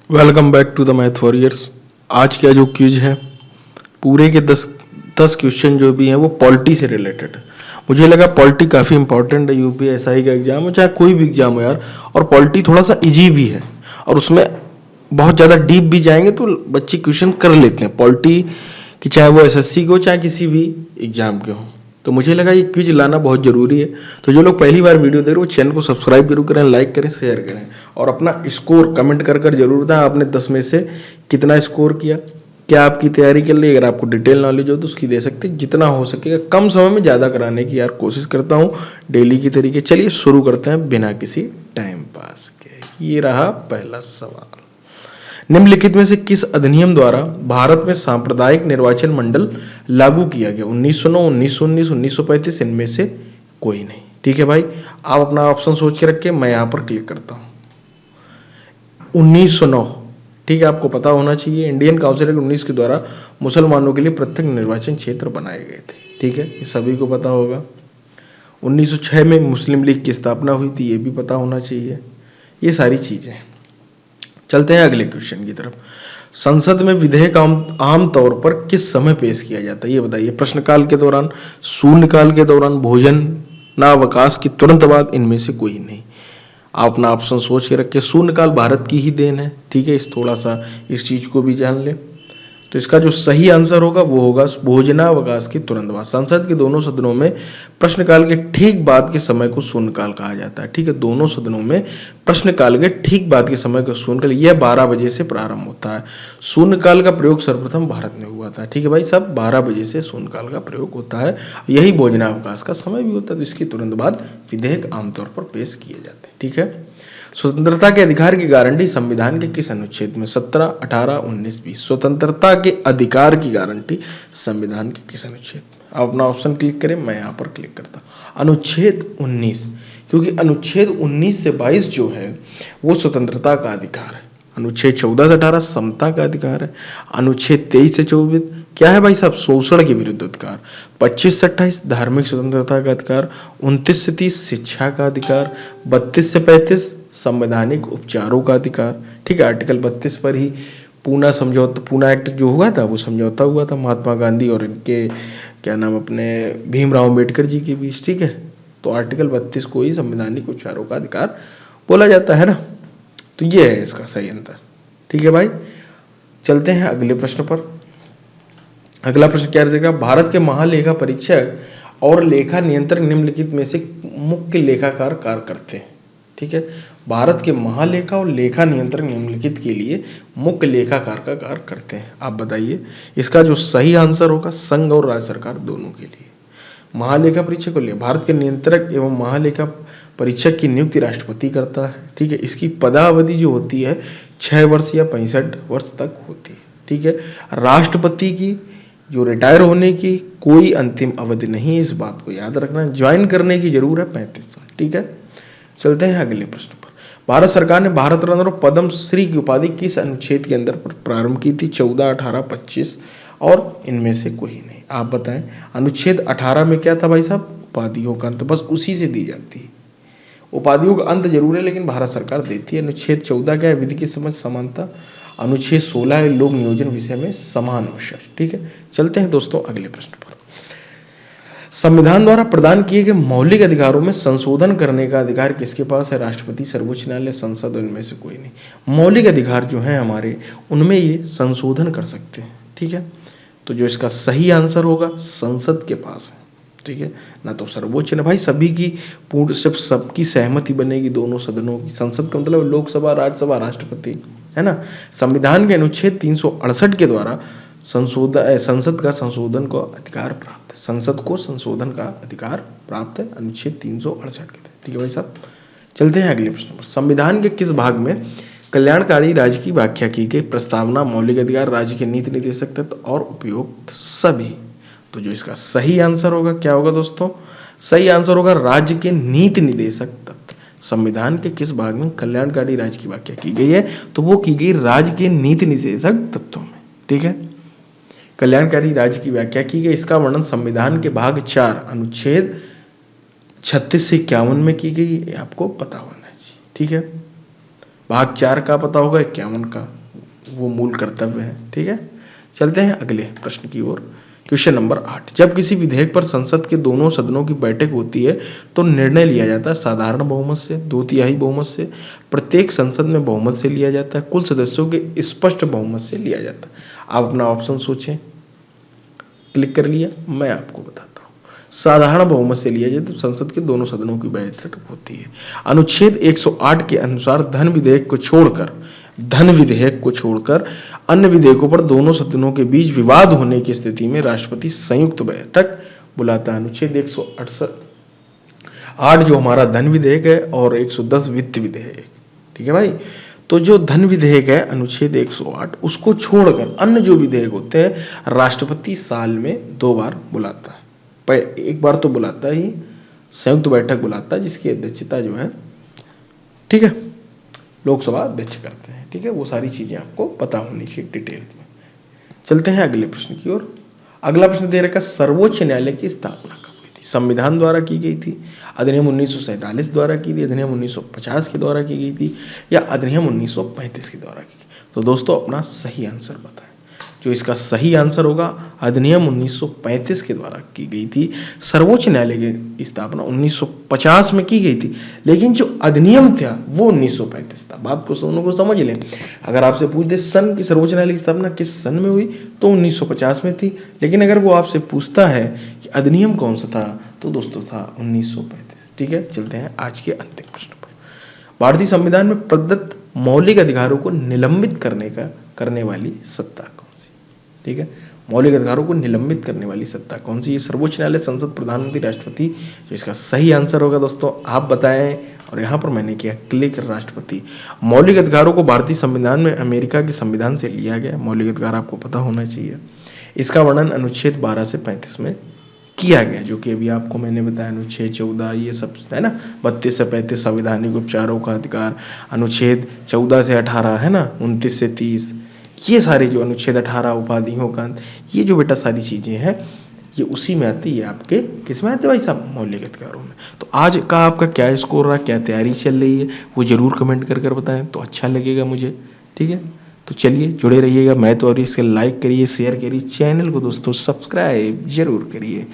Welcome back to the math warriors. आज का जो क्विज है पूरे के 10 क्वेश्चन जो भी हैं वो पॉलिटी से रिलेटेड है। मुझे लगा पॉलिटी काफ़ी इंपॉर्टेंट है, यूपीएसआई का एग्जाम हो चाहे कोई भी एग्जाम हो यार। और पॉलिटी थोड़ा सा इजी भी है और उसमें बहुत ज़्यादा डीप भी जाएंगे तो बच्चे क्वेश्चन कर लेते हैं पॉलिटी की, चाहे वो एसएससी के हो चाहे किसी भी एग्जाम के हो। तो मुझे लगा ये क्विज लाना बहुत ज़रूरी है। तो जो लोग पहली बार वीडियो देख रहे हो चैनल को सब्सक्राइब जरूर करें, लाइक करें, शेयर करें और अपना स्कोर कमेंट कर कर जरूर दें आपने 10 में से कितना स्कोर किया, क्या आपकी तैयारी कर ली। अगर आपको डिटेल नॉलेज हो तो उसकी दे सकते हैं, जितना हो सकेगा कम समय में ज़्यादा कराने की यार कोशिश करता हूँ डेली की तरीके। चलिए शुरू करते हैं बिना किसी टाइम पास के। ये रहा पहला सवाल। निम्नलिखित में से किस अधिनियम द्वारा भारत में सांप्रदायिक निर्वाचन मंडल लागू किया गया? 1909, 1919, 1935, इनमें से कोई नहीं। ठीक है भाई, आप अपना ऑप्शन सोच के रखिए, मैं यहां पर क्लिक करता हूं। 1909, ठीक है, आपको पता होना चाहिए। इंडियन काउंसिल एक्ट 19 के द्वारा मुसलमानों के लिए पृथक निर्वाचन क्षेत्र बनाए गए थे। ठीक है, ये सभी को पता होगा। 1906 में मुस्लिम लीग की स्थापना हुई थी, ये भी पता होना चाहिए। ये सारी चीजें। चलते हैं अगले क्वेश्चन की तरफ। संसद में विधेयक आम तौर पर किस समय पेश किया जाता है ये बताइए? प्रश्नकाल के दौरान, शून्यकाल के दौरान, भोजनावकाश के तुरंत बाद, इनमें से कोई नहीं। आप अपना ऑप्शन सोच के रखिए। शून्यकाल भारत की ही देन है। ठीक है, इस थोड़ा सा इस चीज को भी जान लें। तो इसका जो सही आंसर होगा वो होगा भोजनावकाश के तुरंत बाद। संसद के दोनों सदनों में प्रश्नकाल के ठीक बाद के समय को शून्यकाल कहा जाता है। ठीक है, दोनों सदनों में प्रश्नकाल के ठीक बाद के समय को शून्यकाल, यह 12 बजे से प्रारंभ होता है। शून्यकाल का प्रयोग सर्वप्रथम भारत में हुआ था। ठीक है भाई, सब 12 बजे से शून्यकाल का प्रयोग होता है। यही भोजनावकाश का समय भी होता है। तो इसके तुरंत बाद विधेयक आमतौर पर पेश किए जाते हैं। ठीक है, स्वतंत्रता के अधिकार की गारंटी संविधान के किस अनुच्छेद में? 17, 18, 19, 20। स्वतंत्रता के अधिकार की गारंटी संविधान के किस अनुच्छेद में? आप अपना ऑप्शन क्लिक करें, मैं यहाँ पर क्लिक करता हूँ अनुच्छेद 19, क्योंकि अनुच्छेद 19 से 22 जो है वो स्वतंत्रता का अधिकार है। अनुच्छेद 14 से 18 समता का अधिकार है। अनुच्छेद 23 से 24 क्या है भाई साहब? शोषण के विरुद्ध अधिकार। 25 से 28 धार्मिक स्वतंत्रता का अधिकार। 29 से 30 शिक्षा का अधिकार। 32 से 35 संवैधानिक उपचारों का अधिकार। ठीक है, आर्टिकल 32 पर ही पूना समझौता, पूना एक्ट जो हुआ था वो समझौता हुआ था महात्मा गांधी और इनके क्या नाम अपने भीमराव अम्बेडकर जी के बीच। ठीक है, तो आर्टिकल 32 को ही संवैधानिक उपचारों का अधिकार बोला जाता है ना। तो ये है इसका सही आंसर। ठीक है भाई, चलते हैं अगले प्रश्न पर। अगला प्रश्न क्या रहेगा? भारत के महालेखा परीक्षक और लेखा नियंत्रक निम्नलिखित में से मुख्य लेखाकार कार्य करते हैं। ठीक है, भारत के महालेखा और लेखा नियंत्रक निम्नलिखित के लिए मुख्य लेखाकार का कार्य करते हैं। आप बताइए इसका जो सही आंसर होगा संघ और राज्य सरकार दोनों के लिए। महालेखा परीक्षक को लिए भारत के नियंत्रक एवं महालेखा परीक्षक की नियुक्ति राष्ट्रपति करता है। ठीक है, इसकी पदावधि जो होती है 6 वर्ष या 65 वर्ष तक होती है। ठीक है, राष्ट्रपति की जो रिटायर होने की कोई अंतिम अवधि नहीं है, इस बात को याद रखना। ज्वाइन करने की जरूर है 35 साल। ठीक है, चलते हैं अगले प्रश्न पर। भारत सरकार ने भारत रत्न और पद्म श्री की उपाधि किस अनुच्छेद के अंदर प्रारंभ की थी? 14, 18, 25 और इनमें से कोई नहीं। आप बताएं अनुच्छेद 18 में क्या था भाई साहब? उपाधियों का अंत, बस उसी से दी जाती है। उपाधियों का अंत जरूर है लेकिन भारत सरकार देती है। अनुच्छेद 14 क्या है? विधि की समझ समानता। अनुच्छेद 16 है लोक नियोजन विषय में समान अवसर। ठीक है, चलते हैं दोस्तों अगले प्रश्न पर। संविधान द्वारा प्रदान किए गए मौलिक अधिकारों में संशोधन करने का अधिकार किसके पास है? राष्ट्रपति, सर्वोच्च न्यायालय, संसद, इनमें से कोई नहीं। मौलिक अधिकार जो है हमारे, उनमें ये संशोधन कर सकते हैं। ठीक है, तो जो इसका सही आंसर होगा संसद के पास है। ठीक है, ना तो सर्वोच्च ना। भाई सभी की पूर्ण सिर्फ सबकी सहमति बनेगी दोनों सदनों की। संसद का मतलब लोकसभा, राज्यसभा, राष्ट्रपति, है ना। संविधान के अनुच्छेद 368 के द्वारा संसद का संशोधन को अधिकार प्राप्त है। संसद को संशोधन का अधिकार प्राप्त है अनुच्छेद 368 के तहत। ठीक है भाई साहब, चलते हैं अगले प्रश्न पर। संविधान के किस भाग में कल्याणकारी राज्य की व्याख्या की गई? प्रस्तावना, मौलिक अधिकार, राज्य के नीति निर्देशक तत्व और उपयुक्त सभी। तो जो इसका सही आंसर होगा क्या होगा दोस्तों? सही आंसर होगा राज्य के नीति निर्देशक तत्व। संविधान के किस भाग में कल्याणकारी राज्य की व्याख्या की गई है? तो वो की गई राज्य के नीति निर्देशक तत्वों में। ठीक है, कल्याणकारी राज्य की व्याख्या की गई। इसका वर्णन संविधान के भाग 4 अनुच्छेद 36 से 51 में की गई, आपको पता होना चाहिए। ठीक है, भाग 4 का पता होगा, 51 का, वो मूल कर्तव्य है। ठीक है, चलते हैं अगले प्रश्न की ओर। क्वेश्चन नंबर 8, जब किसी विधेयक पर संसद के दोनों सदनों की बैठक होती है तो निर्णय लिया जाता है साधारण बहुमत से, 2/3 बहुमत से, प्रत्येक संसद में बहुमत से लिया जाता है, कुल सदस्यों के स्पष्ट बहुमत से लिया जाता है। आप अपना ऑप्शन सोचें। क्लिक कर लिया, मैं आपको बताता हूँ। साधारण बहुमत से लिया जाए तो संसद के दोनों सदनों की बैठक होती है। अनुच्छेद 108 के अनुसार धन विधेयक को छोड़कर अन्य विधेयकों पर दोनों सदनों के बीच विवाद होने की स्थिति में राष्ट्रपति संयुक्त बैठक बुलाता है। अनुच्छेद 168 जो हमारा धन विधेयक है और 110 वित्त विधेयक। ठीक है भाई, तो जो धन विधेयक है अनुच्छेद 108 उसको छोड़कर अन्य जो विधेयक होते हैं राष्ट्रपति साल में 2 बार बुलाता है। एक बार तो बुलाता ही, संयुक्त बैठक बुलाता है जिसकी अध्यक्षता जो है, ठीक है, लोकसभा अध्यक्ष करते हैं। ठीक है, वो सारी चीजें आपको पता होनी चाहिए डिटेल में। चलते हैं अगले प्रश्न की ओर। अगला प्रश्न दे रखा, सर्वोच्च न्यायालय की स्थापना कब हुई थी? संविधान द्वारा की गई थी, अधिनियम 1947 द्वारा की थी, अधिनियम 1950 के द्वारा की गई थी, या अधिनियम 1935 के द्वारा की गई? तो दोस्तों अपना सही आंसर बताएं। जो इसका सही आंसर होगा, अधिनियम 1935 के द्वारा की गई थी। सर्वोच्च न्यायालय की स्थापना 1950 में की गई थी, लेकिन जो अधिनियम था वो 1935 था। बात को दोनों को समझ लें। अगर आपसे पूछ दे सन की सर्वोच्च न्यायालय की स्थापना किस सन में हुई, तो 1950 में थी। लेकिन अगर वो आपसे पूछता है कि अधिनियम कौन सा था, तो दोस्तों था 1935। ठीक है, चलते हैं आज के अंतिम प्रश्न पर। भारतीय संविधान में प्रदत्त मौलिक अधिकारों को निलंबित करने वाली सत्ता कौन सी? ठीक है, मौलिक अधिकारों को निलंबित करने वाली सत्ता कौन सी? ये सर्वोच्च न्यायालय, संसद, प्रधानमंत्री, राष्ट्रपति। जो इसका सही आंसर होगा दोस्तों आप बताएं। और यहाँ पर मैंने किया क्लिक, राष्ट्रपति। मौलिक अधिकारों को भारतीय संविधान में अमेरिका के संविधान से लिया गया। मौलिक अधिकार आपको पता होना चाहिए। इसका वर्णन अनुच्छेद 12 से 35 में किया गया, जो कि अभी आपको मैंने बताया अनुच्छेद 14, ये सब है ना, 32 से 35 संवैधानिक उपचारों का अधिकार, अनुच्छेद 14 से 18 है ना, 29 से 30, ये सारे जो अनुच्छेद 18 उपाधियों का, ये जो बेटा सारी चीजें हैं ये उसी में आती है। आपके किस में आते भाई साहब? मौलिक अधिकारों में। तो आज का आपका क्या स्कोर रहा, क्या तैयारी चल रही है, वो जरूर कमेंट कर बताएं तो अच्छा लगेगा मुझे। ठीक है, तो चलिए जुड़े रहिएगा। मैं तो और इसके लाइक करिए, शेयर करिए, चैनल को दोस्तों सब्सक्राइब जरूर करिए।